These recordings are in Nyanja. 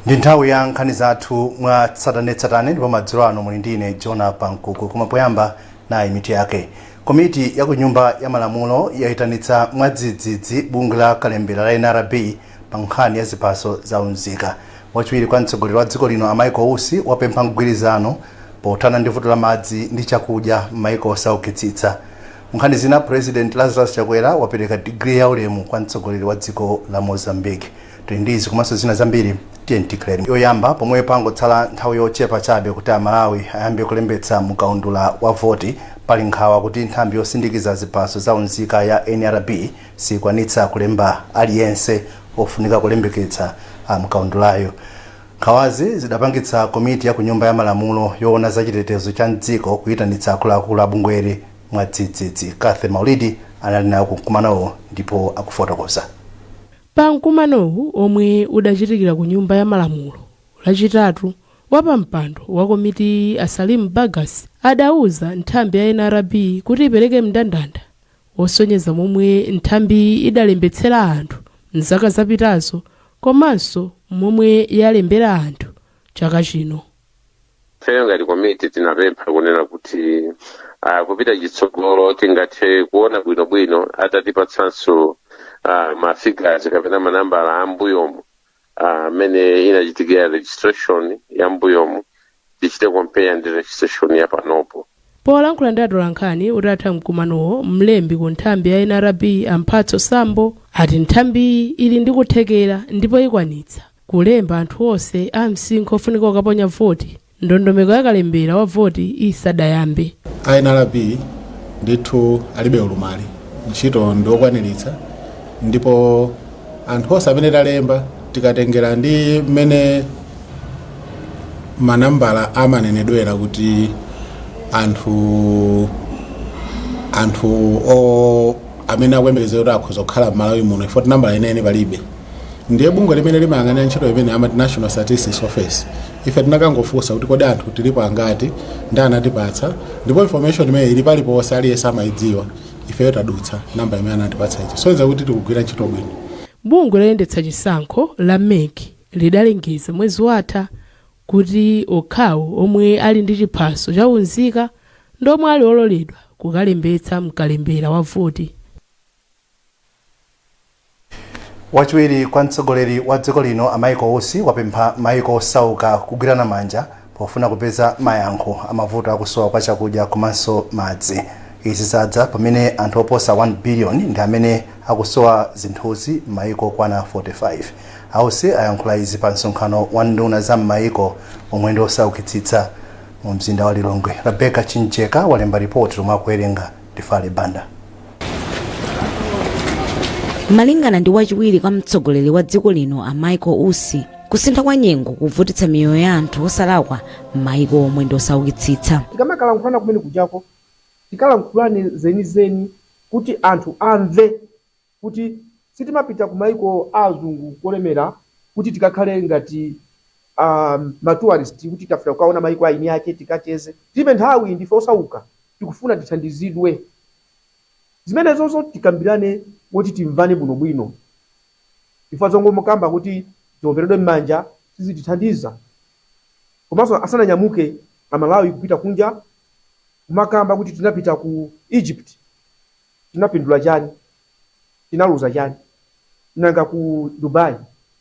Ndi nthawi ya nkhani zathu mwa tsatanetsatane ndipo madzulo ano muli ndine Jona Pankuku. Koma poyamba nayi mitu yake. Komiti ya ku nyumba ya malamulo yayitanitsa mwadzidzidzi bungwe la kalembera la NRB pa nkhani ya ziphaso za unzika. Wachiwiri kwa mtsogoleri wa dziko lino Michael Usi wapempha mgwirizano pothana ndi vuto la madzi ndi chakudya m'mayiko osaukitsitsa. Nkhani zina President Lazarus Chakwera wapereka degree ya ulemu kwa mtsogoleri wa dziko la Mozambique. Tindizi komanso zina zambiri tiyentikireni. Yoyamba pomwe pangotsala nthawi yochepa chabe kuti Amalawi ayambe kulembetsa mukaundula wa voti pali nkhawa kuti nthambi yosindikiza ziphaso za unzika ya NRB sikwanitsa kulemba aliyense ofunika kulembeketsa mukaundulayo. Nkhawazi zidapangitsa komiti ya ku nyumba ya malamulo yoona za chitetezo cha mdziko kuyitanitsa akuluakulu a bungweli mwadzidzidzi. Kathe Maulidi anali nawo kumkumanowo ndipo akufotokoza. Pa mkumanowu omwe udachitikira ku nyumba ya malamulo lachitatu, wapampando wa komiti Salim Bagas adauza nthambi ya NRB kuti ipereke mndandanda osonyeza momwe nthambi idalembetsera anthu mzaka zapitazo komanso momwe yalembera anthu chaka chino. Feyo ngati komiti tinapempha kunena kuti kupita chitsogolo tingathe kuona bwinobwino atatipatsanso mafigures kapena manambala ambuyomu amene inachitikira registration ya mbuyomu tichite compare ndi registration ya panopo. Polankhula ndi atolankhani utatha mkumanowo, mlembi ku nthambi ya NRB Amphatso Sambo ati nthambi ili ndi kuthekera ndipo ikwanitsa kulemba anthu onse a msinkhu ofunika kukaponya voti ndondomeko ya kalembera wa voti isadayambe. NRB ndithu alibe ulumali, ntchito ndiokwaniritsa, ndipo anthu onse amene talemba tikatengera ndi mmene manambala amanenedwera kuti anthu amene akuyembekezera kuti akhoza kukhala m'Malawi muno ifo nambala inene palibe. Ndiye bungwe limene limayang'anira ntchito imene amati National Statistics Office ife tinakangofunsa kuti kodi anthu tilipo angati ndi anatipatsa, ndipo information imene ili paliponse aliyense amayidziwa, ifeyo tadutsa namba imene anatipatsa ichi, sonza kuti tikugwira ntchito bwino. Bungwe loyendetsa chisankho la MEC lidalengeza mwezi watha kuti okhawo omwe ali ndi chiphaso cha unzika ndomwe ali ololedwa kukalembetsa mkalembera wa voti. Wachiwiri kwa mtsogoleri wa dziko lino Michael Usi wapempha mayiko osauka kugwirana manja pofuna kupeza mayankho amavuto akusowa kwa chakudya komanso madzi. Izi zadza pamene anthu oposa 1 billion ndi amene akusowa zinthuzi mayiko kwana 45. Ausi ayankhula izi pa msonkhano wa nduna za mayiko omwe ndi osaukitsitsa mu mzinda wa Lilongwe. Rebecca Chincheka walemba ripoti lomwe akuwerenga Tifale Banda. Malingana ndi wachiwiri kwa mtsogoleri wa dziko lino Michael Usi, kusintha kwa nyengo kuvutitsa miyoyo ya anthu osalakwa m'mayiko omwe ndi osaukitsitsa. Tikamalankhulana kumene kujako tikalankhulane zenizeni kuti anthu amve kuti sitimapita ku mayiko azungu kolemera kuti tikakhale ngati matourist kuti tafika kukaona mayiko aini yake tikacheze. Tilibe nthawi ndife osauka tikufuna tithandizidwe. Zimenezonso tikambirane kuti timvane bwinobwino. Ifa zongo mukamba kuti tiomberedwe m'manja sizitithandiza. Komanso asananyamuke Amalawi kupita kunja kumakamba kuti tinapita ku Egypt tinapindula chani, tinaluza chani, nanga ku Dubai,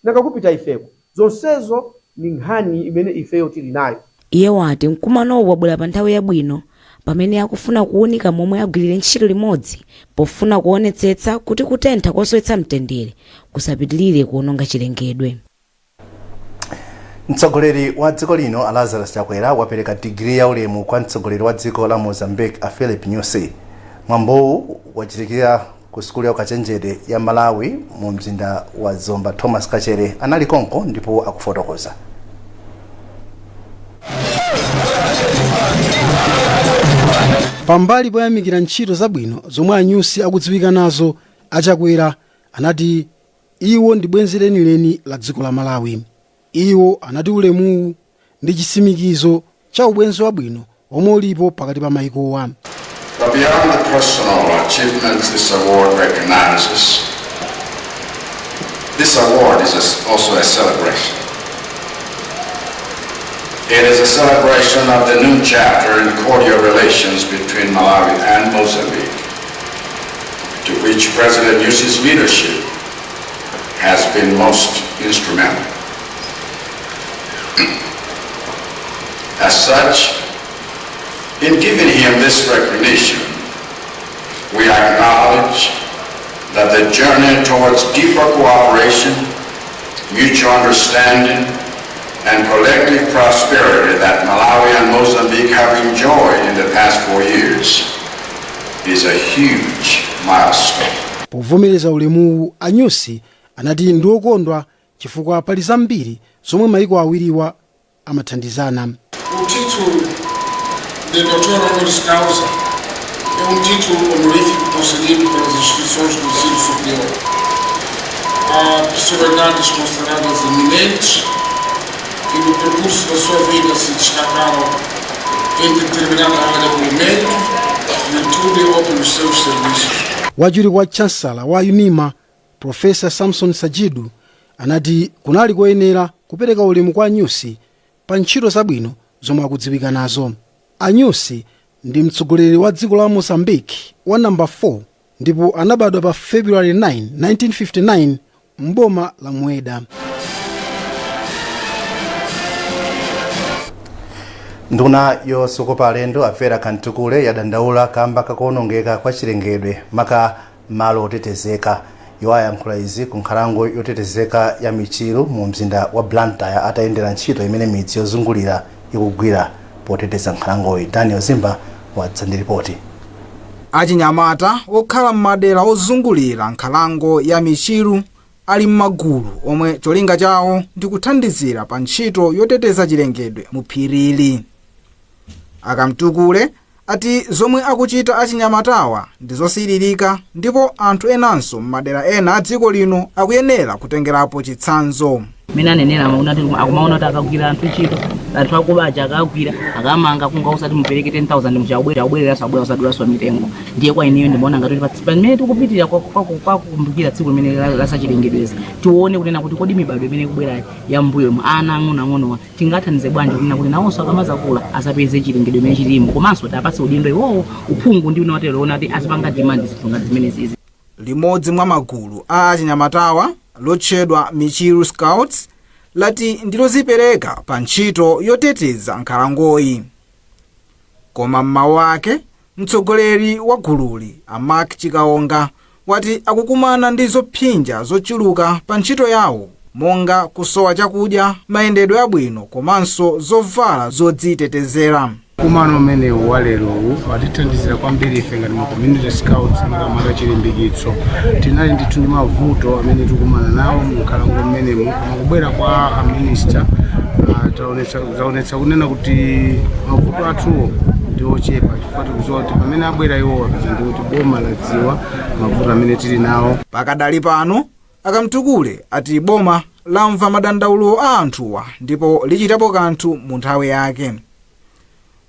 nanga kupita ifeko. Zonsezo ni nkhani imene ifeyo tili nayo. Iye wati mkumanowo wabwera pa nthawi yabwino pamene akufuna kuwunika momwe agwirire ntchito limodzi pofuna kuonetsetsa kuti kutentha kosowetsa mtendere kusapitilire kuononga chilengedwe. Mtsogoleri wa dziko lino Lazarus Chakwera wapereka degree ya ulemu kwa mtsogoleri wa dziko la Mozambique Philip Nyusi. Mwambowu wachitikira ku sukulu ya ukachenjede ya Malawi mu mzinda wa Zomba. Thomas Kachere anali konko ndipo akufotokoza. Pambali poyamikira ntchito zabwino zomwe Anyusi akudziwika nazo, Achakwera anati iwo ndi bwenzi lenileni la dziko la Malawi. Iwo anati ulemu ndi chisimikizo cha ubwenzi wabwino omwe ulipo pakati pa mayikowa. But beyond the personal achievements this award recognizes, this award is also a celebration It is a celebration of the new chapter in cordial relations between Malawi and Mozambique, to which President Nyusi's leadership has been most instrumental. As such, in giving him this recognition, we acknowledge that the journey towards deeper cooperation, mutual understanding, and collective prosperity that Malawi and Mozambique have enjoyed in the past 4 years is a huge milestone. Povomereza ulemu Anyusi anati ndi okondwa chifukwa pali zambiri zomwe maiko awiriwa amathandizana. O título de doutor honoris causa é título honorífico concedido pelas instituições do ensino superior a personalidades consideradas eminentes que no percurso da sua vida se destacaram em determinada área por mérito, virtude ou pelos seus serviços. Wajiri wa chancellor wa UNIMA Profesa Samson Sajidu anati kunali koyenera kupereka ulemu kwa Anyusi pa ntchito zabwino zomwe akudziwika nazo. Anyusi ndi mtsogoleri wa dziko la Mozambique wa namba 4 ndipo anabadwa pa February 9, 1959 mboma la Mueda. Nduna yosokopa alendo afera Kantukule yadandaula kamba kakuonongeka kwa chilengedwe maka malo otetezeka. Yowayankhula izi ku nkhalango yotetezeka ya Michiru mu mzinda wa Blantyre atayendera ntchito imene midzi yozungulira ikugwira poteteza nkhalangoyi. Daniel Zimba wadzandi ripoti. Achinyamata okhala m'madera ozungulira nkhalango ya Michiru ali m'magulu omwe cholinga chawo ndi kuthandizira pa ntchito yoteteza chilengedwe mu phirili. Akamtukule ati zomwe akuchita achinyamatawa ndi zosiririka ndipo anthu enanso m'madera ena a dziko lino akuyenera kutengerapo chitsanzo. Mina nenera unati akumaona kuti akagwira anthu ntchito anthu akubaja akagwira akamanga kunga usati mupereke 10,000 muchabwera usadulaso mitengo ndiye kwa ineyo ndimaona ngati pamene tikupitira kwa kukumbukira tsiku limene lasachilengedweza tione kunena kuti kodi mibado imene kubwera ya mbuyo ana ang'ono tingathandize bwanji kunena kuti nawonso akamazakula asapeze chilengedwe imene chilimo komanso tapatse udindo iwowo uphungu ndi unotero ona kuti asipanga demand zifunga zimene zizi. Limodzi mwa magulu a achinyamatawa lotchedwa Michiru Scouts lati ndilozipereka pa ntchito yoteteza nkhalangoyi. Koma mmawu ake mtsogoleri wa gululi Mark Chikaonga wati akukumana ndi zopsinja zochuluka pa ntchito yawo monga kusowa chakudya, mayendedwe abwino komanso zovala zodzitetezera. Kumano umene walerowu watithandizira kwambiri ife ngati mu community scouts makamaka chilimbikitso. Tinali ndithu ndi mavuto amene tikumana nawo mu nkhalango mmenemu koma kubwera kwa minister zaonetsa kunena kuti mavuto athuwo ndi ochepa chifukwa tikudziwa kuti pamene abwera iwo apeza ndi kuti boma ladziwa mavuto amene tili nawo. Pakadali pano akamtukule ati boma lamva madandaulo a anthuwa ndipo lichitapo kanthu mu nthawi yake.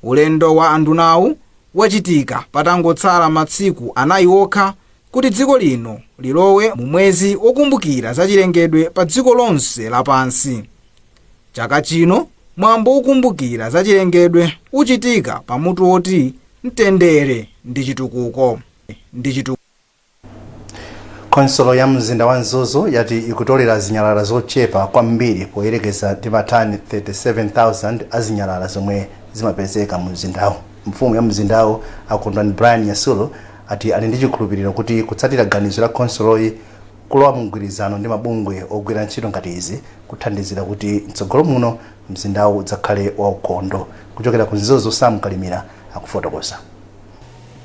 Ulendo wa andunawu wachitika patangotsala masiku 4 okha kuti dziko lino lilowe mu mwezi wokumbukira za chilengedwe pa dziko lonse lapansi. Chaka chino mwambo wokumbukira za chilengedwe uchitika pamutu woti mtendere ndi chitukuko. Konsolo ya mzinda wa Nzuzu yati ikutolera zinyalala zochepa kwambiri poyerekeza ndi matani 37,000 azinyalala zomwe zimapezeka mu mzindawo. Mfumu ya mzindawo akondwani Brian Nyasulu ati ali ndi chikhulupiriro kuti kutsatira ganizo la konsoloyi kulowa mu mgwirizano ndi mabungwe ogwira ntchito ngati izi kuthandizira kuti mtsogolo muno mzindawo udzakhale waukhondo. Kuchokera ku Nzuzu Sam Kalimira akufotokoza.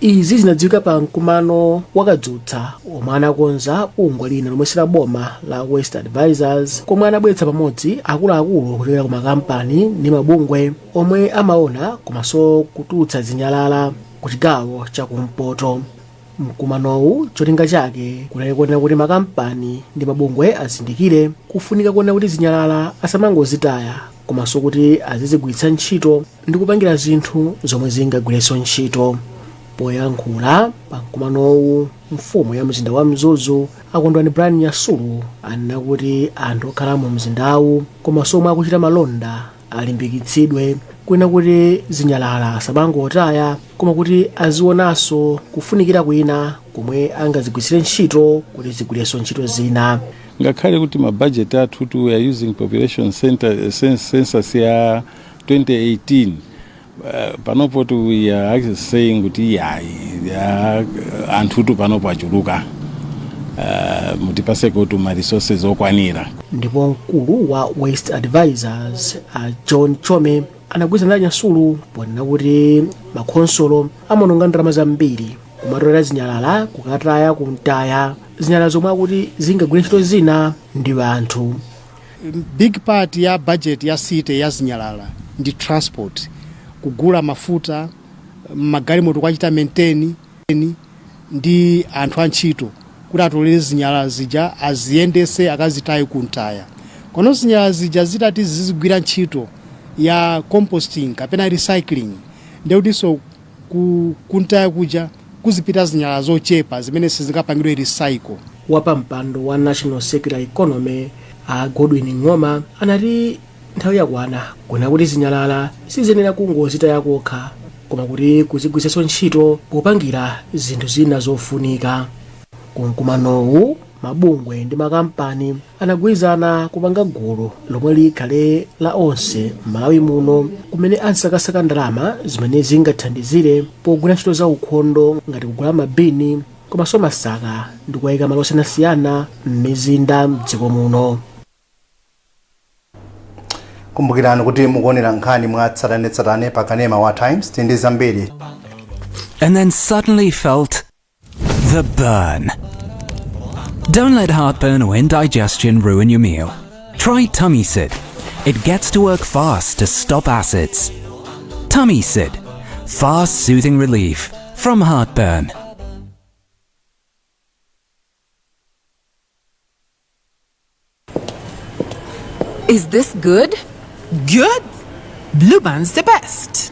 Izi zinadziwika pa mkumano wakadzutsa omwe anakonza bungwe lina lomwe la boma la West Advisors komwe anabweretsa pamodzi akuluakulu kuchokera ku makampani ndi mabungwe omwe amaona komanso kutulutsa zinyalala ku chigawo chakumpoto. Mkumanowu cholinga chake kunali kuonera kuti makampani ndi mabungwe azindikire kufunika kuonera kuti zinyalala asamangozitaya komanso kuti azizigwiritsa ntchito ndi kupangira zinthu zomwe zingagwirenso ntchito. Poyankhula pa mkumanowu mfumu ya mzinda wa Nzuzu akondwani Brian Nyasulu anena kuti anthu okhala mu mzindawu komanso omwe akuchita malonda alimbikitsidwe kwena kuti zinyalala sabangotaya koma kuti azionanso kufunikira kwina komwe angazigwiritsire ntchito kuti zigwirenso ntchito zina. ngakhale kuti mabudget athu tu we are using population census ya 2018 panopo tu we are actually saying kuti anthu tu panopo achuluka mutipase kuti ma resources okwanira. Ndipo mkulu wa Waste Advisors John Chome anagwirizana nyasulu ponena kuti makhonsolo amanonga ndalama zambiri kumatolera zinyalala kukataya kuntaya zinyalala zomwe akuti zingagwire ntchito zina ndi anthu. Big part ya budget ya city ya zinyalala ndi transport, kugula mafuta magalimoto kwachita maintain ndi anthu antchito kuti atolere zinyalala zija aziyendese akazitaye kuntaya. Kono zinyalala zija zitati zizigwira ntchito ya composting kapena recycling ndeudiso kuntaya kuja kuzipita zinyalala zochepa zimene sizingapangidwe recycle. Wapa mpando wa National Circular Economy Godwin Ngoma anati nthawi yakwana kuna kuti zinyalala sizenera kungozitaya kokha koma kuti kuzigwiritsanso ntchito kupangira zinthu zina zofunika. Kumkumanowu mabungwe ndi makampani anagwirizana kupanga gulu lomwe likhale la onse m'Malawi muno kumene ansakasaka ndalama zimene zingathandizire pogwira ntchito za ukhondo ngati kugula mabini komanso masaka ndi kuyika malo osiyanasiyana m'mizinda m'dziko muno. Kumbukirani kuti mukuonera nkhani mwa tsatanetsatane pa kanema wa Times tindi zambiri. And then suddenly felt the burn. Don't let heartburn or indigestion ruin your meal. Try Tummy Sid. It gets to work fast to stop acids. Tummy Sid. Fast, soothing relief from heartburn. Is this good? Good? Blue Band's the best.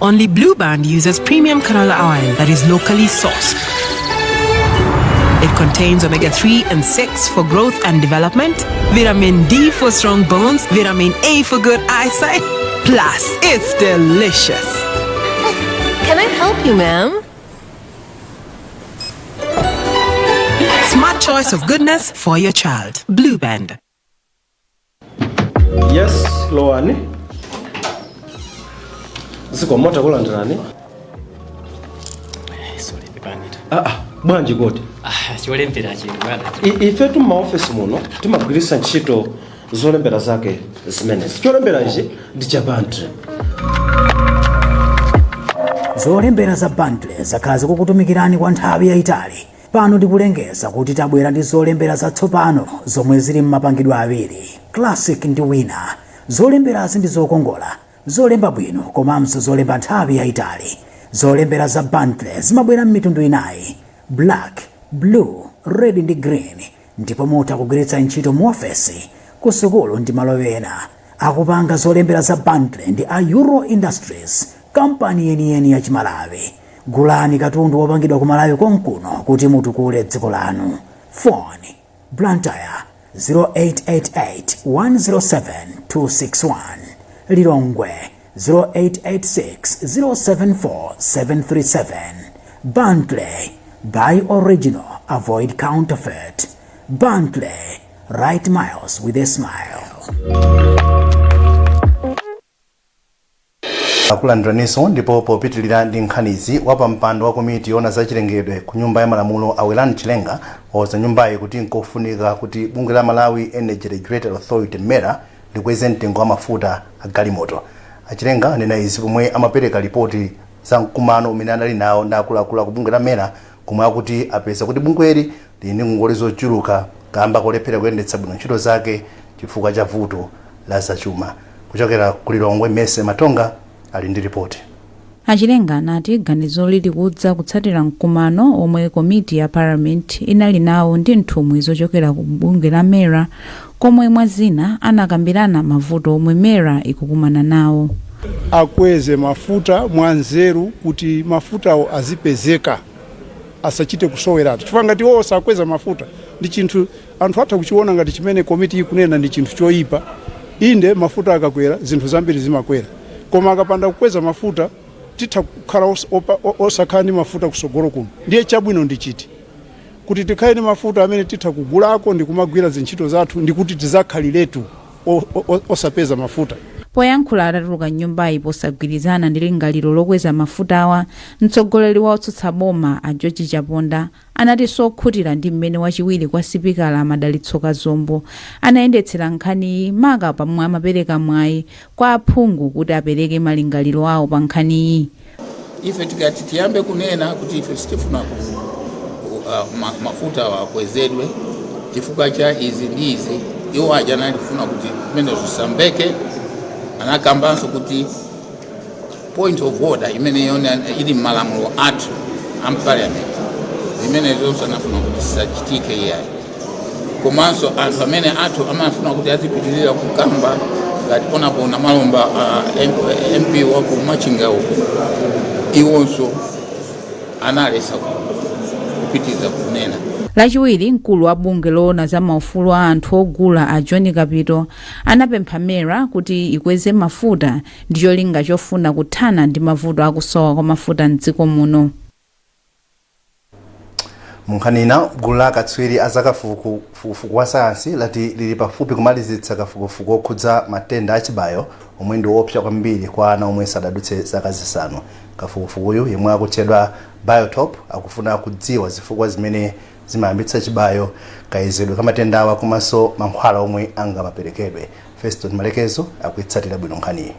Only Blue Band uses premium canola oil that is locally sourced. It contains omega-3 and 6 for growth and development, vitamin D for strong bones, vitamin A for good eyesight. Plus, it's delicious. Can I help you, ma'am? Smart choice of goodness for your child. Blue Band. Yes, Loani. Ziko mota kulandirani. Sorry, Panita. Bwanji goti. Cholembera chino bwana. Ife tu ma office muno timagwirisa ntchito zolembera zake zimene. Cholembera ichi ndi cha bundle. Zolembera za bundle zakazi kukutumikirani kwa nthawi yayitali. Pano ndikulengeza kuti tabwera ndi zolembera zatsopano zomwe zili m'mapangidwe awiri, classic ndi winner. Zolemberazi ndi zokongola, zolemba bwino komanso zolemba nthawi yayitali. Zolembera za bundle zimabwera m'mitundu inayi, black, blue, red ndi green, ndipo mutha kugwiritsa ntchito mu ofesi, ku sukulu ndi malo ena. Akupanga zolembera za bundle ndi a Euro Industries, kampani yeniyeni ya Chimalawi. Gulani katundu wopangidwa ku Malawi konkuno kuti mutukule dziko lanu. Phone Blantyre 0888 107 261, Lilongwe 0886 074 737. Bundle, buy original, avoid counterfeit. Bundle, right miles with a smile. Akulandiraniso ndipo popitilira ndi nkhanizi wapa mpando wa komiti yona za chilengedwe ku nyumba ya malamulo Awelani Chilenga oza nyumbayi kuti nkofunika kuti bungwe la Malawi Energy Regulatory Authority MERA likweze mtengo wa mafuta a galimoto. Achilenga anena izi pomwe amapereka ripoti za mkumano umene anali nawo ndi akuluakulu ku bungwe la MERA komwe akuti apeza kuti bungweli lili ngongole zochuluka kamba kolephera kuyendetsa bwino ntchito zake chifukwa cha vuto la zachuma. Kuchokera ku Lilongwe, Mese Matonga ali ndi ripoti. Achilenga anati ganizo lili kudza kutsatira mkumano omwe komiti ya Parliament inali nawo ndi nthumwi zochokera ku bungwe la MERA komwe mwazina anakambirana mavuto omwe MERA ikukumana nawo. Akweze mafuta mwanzeru kuti mafuta azipezeka asachite kusowera. Chifukwa ngati onse akweza mafuta ndi chinthu anthu atha kuchiona ngati chimene komiti ikunena ndi chinthu choyipa inde mafuta akakwera zinthu zambiri zimakwera, koma akapanda kukweza mafuta titha kukhala osakhala ndi mafuta kusogolo kuno. Ndiye chabwino ndi chiti kuti tikhale ndi mafuta amene titha kugulako ndi kumagwira zintchito zathu, ndi kuti tizakhaliretu osapeza mafuta. Poyankhula atatuluka nyumbayi posagwirizana ndi lingaliro lokweza mafutawa, mtsogoleri wa otsutsa boma a George Chaponda anati sokhutira ndi mmene wachiwiri kwa sipikala Amadalitso Kazombo anayendetsera nkhaniyi, maka pamwe amapereka mwayi kwa aphungu kuti apereke malingaliro awo pa nkhaniyi. Ife tikati tiyambe kunena kuti ife sitifuna mafuta wakwezedwe chifukwa cha izi ndi izi, iwo aja analifuna kuti imene zisambeke, anakambanso kuti point of order imene yona ili malamulo athu amparliament zimene zonse anafuna kuti zisachitike iyayi. Komanso anthu amene athu amafuna kuti azipitirira kukamba ngati onapo na malomba MP wa ku Machinga uko, iwonso analesa kupitiriza kunena. Lachiwiri, mkulu wa bunge loona za maufulu a anthu ogula a John Kapito anapempha mera kuti ikweze mafuta ndi cholinga chofuna kuthana ndi mavuto akusowa kwa mafuta mdziko muno. Munkanina gulu la akatswiri azakafukufuku wa sayansi lati lili pafupi kumalizitsa kafukufuku okhudza matenda achibayo omwe ndi woopsa kwambiri kwa ana omwe sadadutse zaka zisanu. Kafukufukuyu yemwe akutchedwa Biotop akufuna kudziwa zifukwa zimene zimayambitsa chibayo, kayezedwe ka matenda awa komanso mankhwala omwe angamaperekedwe. Feston Malekezo akuitsatira bwino nkhaniyi.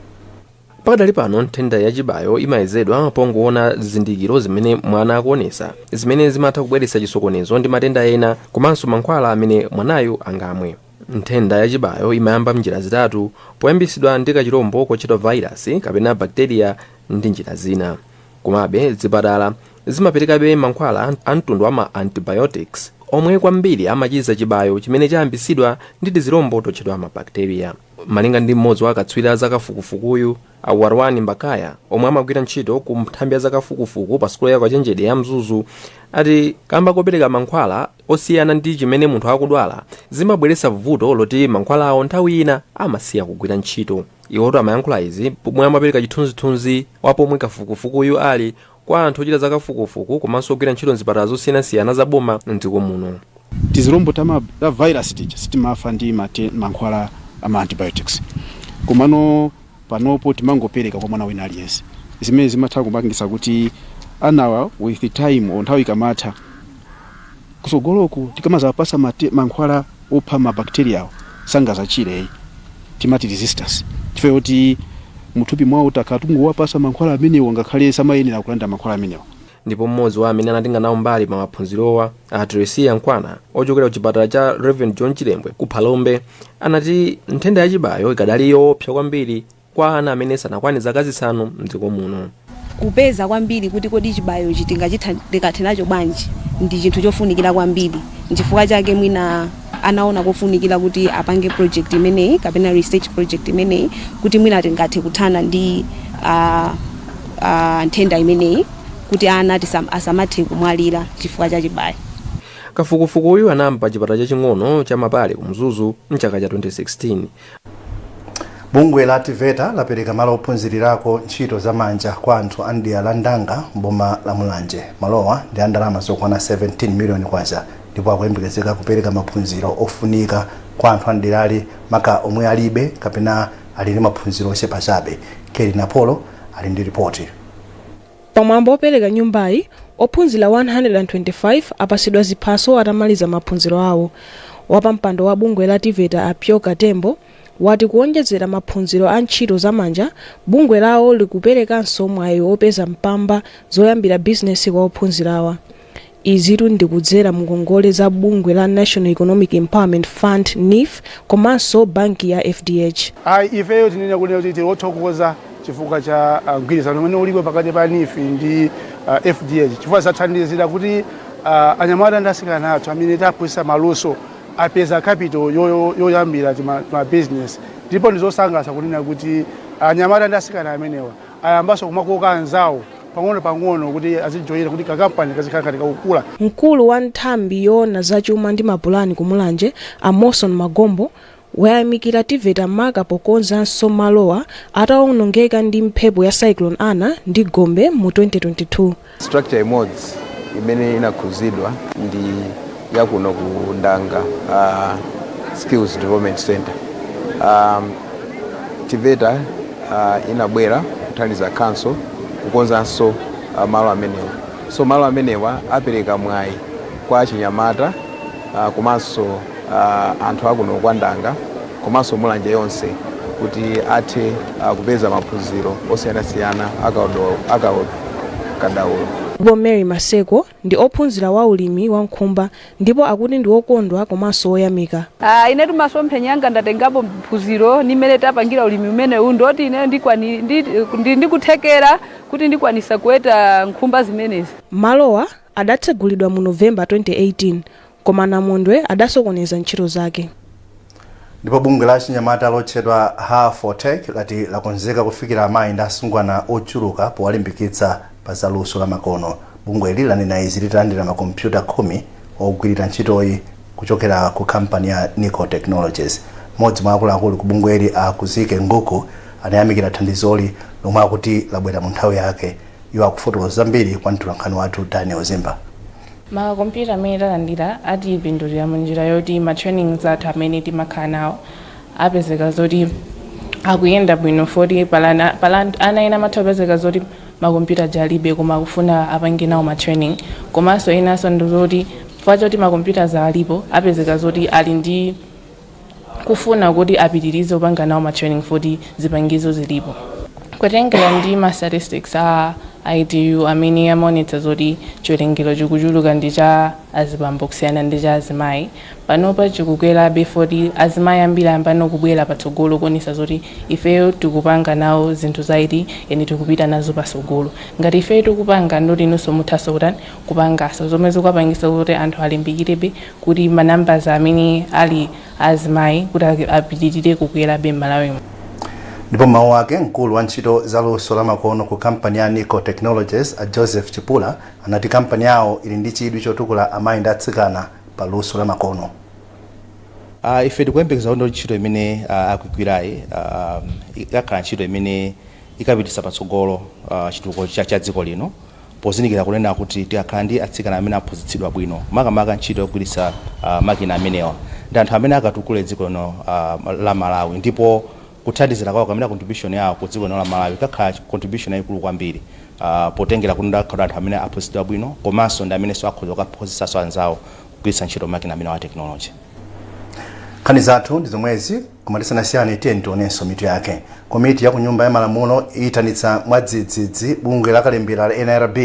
Pakadali pano nthenda yachibayo imayezedwa pongoona zizindikiro zimene mwana akuonesa, zimene zimatha kubweretsa chisokonezo ndi matenda ena komanso mankhwala amene mwanayo angamwe. Nthenda yachibayo imayamba mnjira zitatu, poyambisidwa ndi kachirombo kochedwa virus kapena bacteria ndi njira zina. Komabe zipatala zimaperekabe mankhwala a mtundu wa antibiotics omwe kwambiri amachiza chibayo chimene chayambisidwa ndi tizirombo tochedwa mabacteria. Malinga ndi mmodzi wa akatswiri azakafukufukuyu Awarwani Mbakaya omwe amagwira ntchito ku nthambi yazakafukufuku pa sukulu ya Kachenjede ya Mzuzu, ati kamba kopereka mankhwala osiyana ndi chimene munthu akudwala zimabweretsa vuto loti mankhwala awo nthawi ina amasiya kugwira ntchito. Iwoto amayankhula izi pomwe amapereka chithunzithunzi wa pomwe kafukufukuyu ali kwa anthu ochita zakafukufuku komanso ogwira ntchito mzipatala zosiyanasiyana za boma mdziko muno. Tizirombo ta virus tija sitimafa ndi mankhwala ama antibiotics, komano panopo timangopereka kwa mwana wina aliyense. Zimene zimatha kupangisa kuti anawa with time nthawi ikamatha kusogoloku tikamazapasa mankhwala opha mabacteria sangazachire, timati resistance, chifukwa kuti muthupi mwawo takatungu wapasa mankhwala amenewo ngakhale samayenera kulanda mankhwala amenewo. Ndipo mmodzi wa amene anatenga nawo mbali pa maphunzirowa a Teresia Nkwana ochokera ku chipatala cha Reverend John Chilembwe ku Phalombe anati nthenda yachibayo ikadali yoopsa kwambiri kwa ana amene sanakwane zaka zisanu mdziko muno. Kupeza kwambiri kuti kodi chibayo chitingachithe nacho bwanji ndi chinthu chofunikira kwambiri, nchifukwa chake mwina anaona kofunikira kuti apange project imeneyi kapena research project imeneyi kuti mwina tingathe kuthana ndi nthenda imeneyi kuti ana asamathe kumwalira chifukwa cha chibayo. Kafukufukuyu anayamba chipatala chaching'ono cha Mapale ku Mzuzu mchaka cha 2016. Bungwe la TVETA lapereka malo ophunzirirako ntchito za manja kwa anthu a dera la Ndanga mboma la Mulanje. Malowa ndi ndalama zokwana 17 million kwacha, ndipo akuyembekezeka kupereka maphunziro ofunika kwa anthu a derali maka omwe alibe kapena ali ndi maphunziro ochepa chabe. Kelly Napolo ali ndi ripoti. Pamwambo opereka nyumbayi, ophunzira 125 apasidwa ziphaso atamaliza maphunziro awo. Wapampando wa bungwe la TVETA Apio Katembo wati kuonjezera maphunziro a ntchito za manja, bungwe lawo likuperekanso mwayi opeza mpamba zoyambira business kwa ophunzirawa. Izitu ndi kudzera mngongole za bungwe la National Economic Empowerment Fund NEF komanso banki ya FDH. Ifeyo tinene kuti tilothokoza chifukwa cha mgwirizano umene ulipo pakati pa NEF ndi FDH, chifukwa zathandizira kuti anyamata ndi asikana athu amene taphunzitsa maluso apeza capital yoyambira ma business, ndipo ndizosangalatsa kunena kuti anyamata ndi asikana amenewa ayambanso kumakoka anzawo pang'ono kuti azijoyera kuti kakampani kazikhala katika ukula. Mkulu wa nthambi yoona zachuma ndi mapulani ku Mulanje Amoson Magombo wayamikira TVETA maka pokonzanso malowa atawonongeka ndi mphepo ya Cyclone Ana ndi Gombe mu 2022. Structure imodzi imene inakhuzidwa ndi yakuno ku Ndanga Skills Development Center. TVETA inabwera kuthandiza council kukonzanso malo amenewa. So malo amenewa apereka mwayi kwa achinyamata komanso anthu akuno kwa Ndanga komanso mulanje yonse kuti athe kupeza maphunziro osiyanasiyana akadaulo. Mary Maseko ndi ophunzira wa ulimi wa nkhumba ndipo akuti ndi okondwa komanso oyamika. Ine tumasomphenya ndatengapo phunziro nimene tapangira ulimi umene ndoti ine ndikuthekera kuti ndikwanisa kuweta nkhumba zimenezi. Malowa adatsegulidwa mu November 2018 koma namondwe adasokoneza ntchito zake. Ndipo bungwe la chinyamata lotchedwa Ha4Tech lati lakonzeka kufikira amayi ndi asungwana ochuluka powalimbikitsa pa zaluso la makono. Bungwe li lanena izi litalandira makompyuta 10 ogwirira ntchitoyi kuchokera ku kampani ya Nico Technologies. Modzi mwa akuluakulu ku bungweli akuzike Nguku anayamikira thandizoli lomwe akuti labwera mu nthawi yake. Iwo akufotokoza zambiri kwa mtolankhani wathu Daniel Zimba. Makompyuta amene talandira atipindulira mu njira yoti ma-trainings athu amene timakhala nawo apezeka zoti akuyenda bwino foti pala ana ena amatha apezeka zoti makompyuta jalibe koma kufuna apange nawo ma-training komanso enanso ndizoti chifukwa choti makompyuta alipo apezeka zoti ali ndi kufuna kuti apitirize kupanga nawo ma-training foti zipangizo zilipo. Kutengera ndi ma-statistics IDU amene amonetsa zoti chiwerengero chikuchuluka ndi cha azibambo kusiyana ndi cha azimayi. Panopa chikukwerabe foti azimayi ambiri ambano kubwera patsogolo kuonesa zoti ifeyo tikupanga nawo zinthu zaidi eni tikupita nazo patsogolo. Ngati ifeyo tikupanga ndoti inunso muthaso kutani kupangaso zomwe zikupangisa kuti anthu alimbikirebe kuti ma-numbers amene ali azimayi kuti apitirire kukwerabe m'Malawi. Ndipo mawu ake mkulu wa ntchito zaluso la makono ku kampani ya Nico Technologies Joseph Chipula anati kampani yawo ili ndi chidwi chotukula amayi ndi atsikana pa luso la makono. Ife tikuyembekeza kuti ntchito imene akugwirayi ikakhala ntchito imene ikapititsa patsogolo chitukuko cha dziko lino pozindikira kunena kuti tikakhala ndi atsikana amene aphunzitsidwa bwino makamaka ntchito yogwiritsa makina amenewa ndi anthu amene akatukule dziko lino la Malawi ndipo kuthandizira kwawo kamene contribution yawo ku dziko lino la Malawi kakhala contribution yayikulu kwambiri potengera kuti ndakhala anthu amene aphunzitsidwa bwino komanso ndi amene akhoza kuphunzitsanso anzawo kugwiritsa ntchito makina amene wa technology. Nkhani zathu ndi zomwezi kumatisanasiyana tiye tionenso mitu yake. Komiti ya ku nyumba ya malamulo iyitanitsa mwadzidzidzi bungwe lakalembera la NLB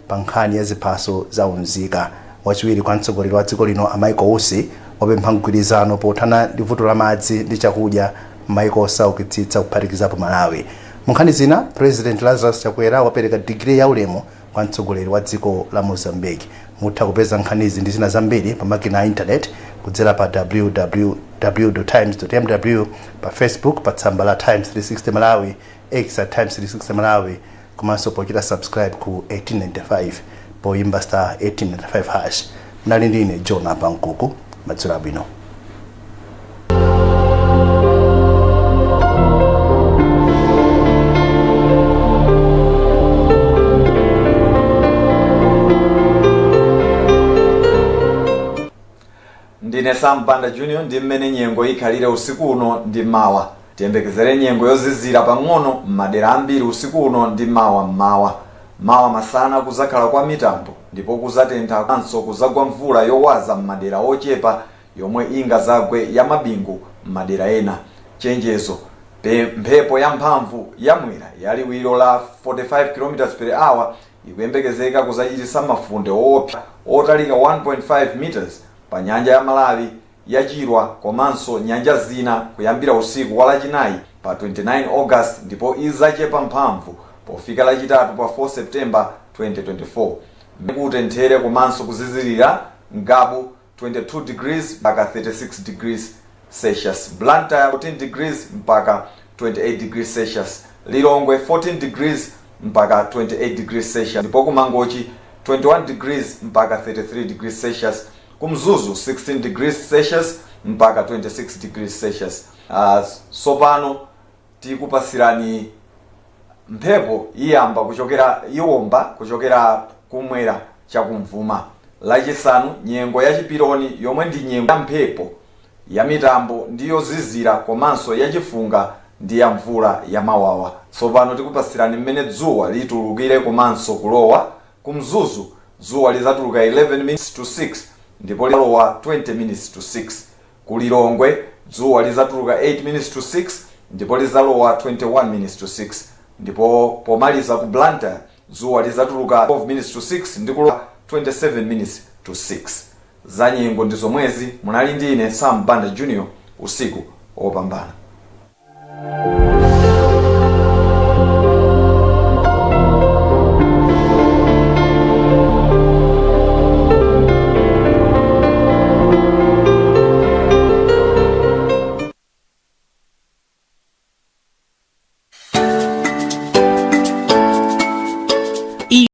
pa nkhani ya ziphaso za unzika. Wachiwiri kwa mtsogoleri wa dziko lino Michael Usi wapempha mgwirizano pothana ndi vuto la madzi ndi chakudya m'mayiko osaukitsitsa kuphatikizapo Malawi. Munkhani zina, President Lazarus Chakwera wapereka degree ya ulemu kwa mtsogoleri wa dziko la Mozambique. Mutha kupeza nkhanizi ndi zina zambiri pa makina ya internet kudzera pa www.times.mw, pa Facebook pa tsamba la Times 360 Malawi, X at Times 360 Malawi, komanso pochita subscribe ku 1895 poyimba star 1895 hash. Mnali ndine John Pankuku, madzulo abwino. Ndine Sampanda Junior ndi mmene nyengo ikhalire usiku uno ndi mawa. Tiyembekezere nyengo yozizira pang'ono m'madera ambiri usiku uno ndi mawa. Mawa masana kuzakhala kwa mitambo ndipo kuzatentha kanso kuzagwa mvula yowaza m'madera ochepa yomwe ingazagwe ya mabingu m'madera ena. Chenjezo mphepo ya mphamvu yamwera yaliwiro la 45 km/h ikuyembekezeka kuzachititsa mafunde oopsa otalika 1.5 meters pa nyanja ya Malawi ya Chirwa komanso nyanja zina kuyambira usiku wa lachinayi pa 29 August ndipo izachepa mphamvu pofika lachitatu pa 4 September 2024. Kutenthere komanso kuzizirira Ngabu 22 degrees mpaka 36 degrees Celsius, Blantyre 14 degrees mpaka 28 degrees Celsius, Lilongwe 14 degrees mpaka 28 degrees Celsius, ndipo kumangochi 21 degrees mpaka 33 degrees Celsius, kumzuzu 16 degrees Celsius mpaka 26 degrees Celsius. Sopano tikupasirani mphepo iwomba kuchokera kumwera chakumvuma. Lachisanu nyengo ya chipironi yomwe ndi nyengo ya mphepo ya mitambo ndiyo zizira komanso yachifunga ndi ya mvula ya mawawa. Sopano tikupasirani mmene dzuwa litulukire komanso kulowa. Kumzuzu dzuwa lizatuluka 11 minutes to 6 ndipo lilowa 20 minutes to 6. Kulilongwe dzuwa lizatuluka 8 minutes to 6 ndipo lizalowa 21 minutes to 6. Ndipo pomaliza ku Blantyre dzuwa lizatuluka 12 minutes to 6 ndi kulowa 27 minutes to 6. Za nyengo ndi zomwezi. Munali ndi ine Sam Banda Junior, usiku opambana.